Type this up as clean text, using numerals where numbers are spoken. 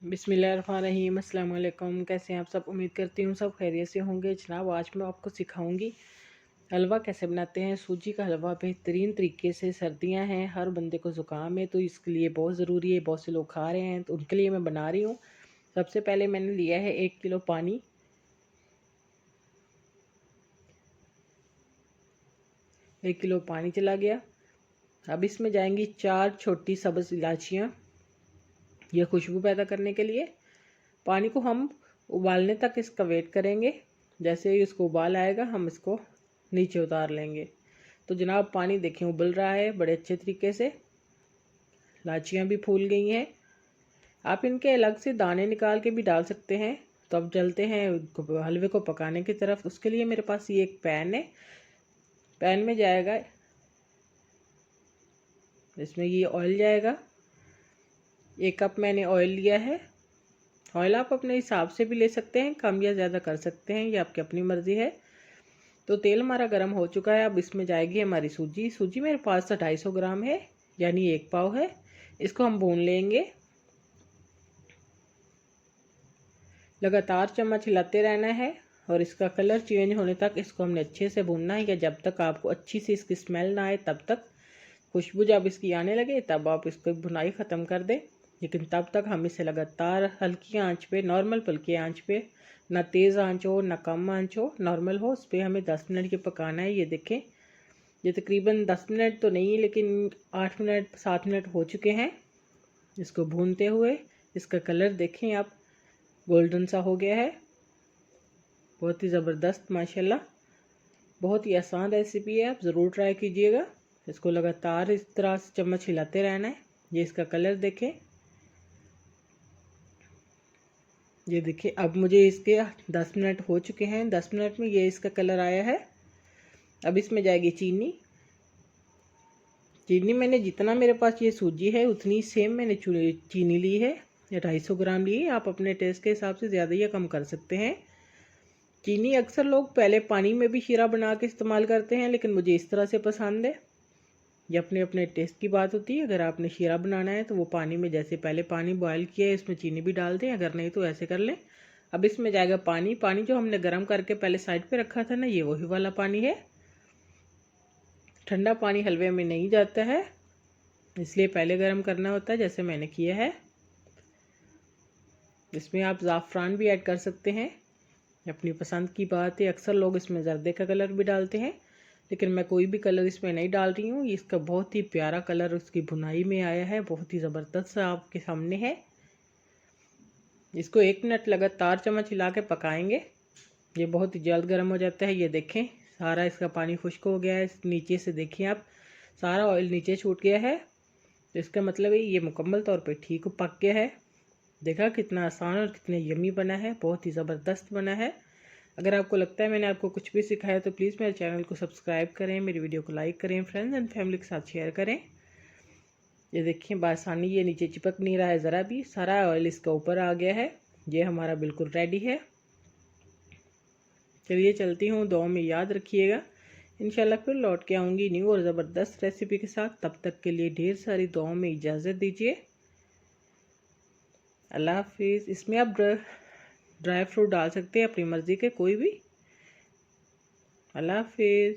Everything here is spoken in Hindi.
बिस्मिल्लाहिर्रहमानिर्रहीम। अस्सलाम वालेकुम। कैसे हैं आप सब? उम्मीद करती हूँ सब खैरियत से होंगे। जनाब, आज मैं आपको सिखाऊंगी हलवा कैसे बनाते हैं। सूजी का हलवा बेहतरीन तरीके से। सर्दियां हैं, हर बंदे को ज़ुकाम है, तो इसके लिए बहुत ज़रूरी है। बहुत से लोग खा रहे हैं, तो उनके लिए मैं बना रही हूँ। सबसे पहले मैंने लिया है 1 किलो पानी। 1 किलो पानी चला गया। अब इसमें जाएंगी 4 छोटी सब्ज़ इलायचियाँ, यह खुशबू पैदा करने के लिए। पानी को हम उबालने तक इसका वेट करेंगे। जैसे ही इसको उबाल आएगा हम इसको नीचे उतार लेंगे। तो जनाब, पानी देखें उबल रहा है बड़े अच्छे तरीके से। इलायचियाँ भी फूल गई हैं। आप इनके अलग से दाने निकाल के भी डाल सकते हैं। तो अब चलते हैं हलवे को पकाने की तरफ। उसके लिए मेरे पास ये एक पैन है। पैन में जाएगा, इसमें ये ऑयल जाएगा। 1 कप मैंने ऑयल लिया है। ऑयल आप अपने हिसाब से भी ले सकते हैं, कम या ज़्यादा कर सकते हैं, ये आपकी अपनी मर्ज़ी है। तो तेल हमारा गर्म हो चुका है। अब इसमें जाएगी हमारी सूजी। सूजी मेरे पास 250 ग्राम है, यानी 1 पाव है। इसको हम भून लेंगे। लगातार चम्मच हिलाते रहना है और इसका कलर चेंज होने तक इसको हमने अच्छे से भूनना है, या जब तक आपको अच्छी सी इसकी स्मेल ना आए तब तक। खुशबू जब इसकी आने लगे तब आप इसको भुनाई ख़त्म कर दें। लेकिन तब तक हम इसे लगातार हल्की आंच पे, नॉर्मल पल्की आंच पे, ना तेज़ आंच हो ना कम आंच हो, नॉर्मल हो, उस पर हमें 10 मिनट की पकाना है। ये देखें, ये तकरीबन 10 मिनट तो नहीं, लेकिन 8 मिनट 7 मिनट हो चुके हैं इसको भूनते हुए। इसका कलर देखें आप, गोल्डन सा हो गया है। बहुत ही ज़बरदस्त माशाल्लाह। बहुत ही आसान रेसिपी है, आप ज़रूर ट्राई कीजिएगा। इसको लगातार इस तरह से चम्मच हिलाते रहना है। ये इसका कलर देखें, ये देखिए। अब मुझे इसके 10 मिनट हो चुके हैं। 10 मिनट में ये इसका कलर आया है। अब इसमें जाएगी चीनी। चीनी मैंने जितना मेरे पास ये सूजी है उतनी सेम मैंने चीनी ली है, या 250 ग्राम ली है। आप अपने टेस्ट के हिसाब से ज़्यादा या कम कर सकते हैं। चीनी अक्सर लोग पहले पानी में भी शीरा बना के इस्तेमाल करते हैं, लेकिन मुझे इस तरह से पसंद है। ये अपने अपने टेस्ट की बात होती है। अगर आपने शीरा बनाना है तो वो पानी में, जैसे पहले पानी बॉयल किया है, इसमें चीनी भी डाल दें, अगर नहीं तो ऐसे कर लें। अब इसमें जाएगा पानी। पानी जो हमने गर्म करके पहले साइड पे रखा था ना, ये वही वाला पानी है। ठंडा पानी हलवे में नहीं जाता है, इसलिए पहले गर्म करना होता है, जैसे मैंने किया है। इसमें आप ज़ाफ़रान भी ऐड कर सकते हैं, अपनी पसंद की बात है। अक्सर लोग इसमें जर्दे का कलर भी डालते हैं, लेकिन मैं कोई भी कलर इसमें नहीं डाल रही हूँ। इसका बहुत ही प्यारा कलर उसकी भुनाई में आया है, बहुत ही ज़बरदस्त सा आपके सामने है। इसको 1 मिनट लगातार चम्मच हिला के पकाएंगे। ये बहुत ही जल्द गर्म हो जाता है। ये देखें, सारा इसका पानी खुश्क हो गया है। नीचे से देखिए आप, सारा ऑयल नीचे छूट गया है। तो इसका मतलब है ये मुकम्मल तौर पे ठीक पक गया है। देखा कितना आसान और कितना यमी बना है, बहुत ही ज़बरदस्त बना है। अगर आपको लगता है मैंने आपको कुछ भी सिखाया तो प्लीज़ मेरे चैनल को सब्सक्राइब करें, मेरी वीडियो को लाइक करें, फ्रेंड्स एंड फैमिली के साथ शेयर करें। ये देखिए बासानी, ये नीचे चिपक नहीं रहा है ज़रा भी, सारा ऑयल इसका ऊपर आ गया है। ये हमारा बिल्कुल रेडी है। चलिए चलती हूँ, दुआ में याद रखिएगा। इंशाल्लाह फिर लौट के आऊँगी न्यू और ज़बरदस्त रेसिपी के साथ। तब तक के लिए ढेर सारी दुआओं में इजाज़त दीजिए। अल्लाह हाफिज़। इसमें आप ड्राई फ्रूट डाल सकते हैं अपनी मर्ज़ी के कोई भी। अल्लाह हाफिज़।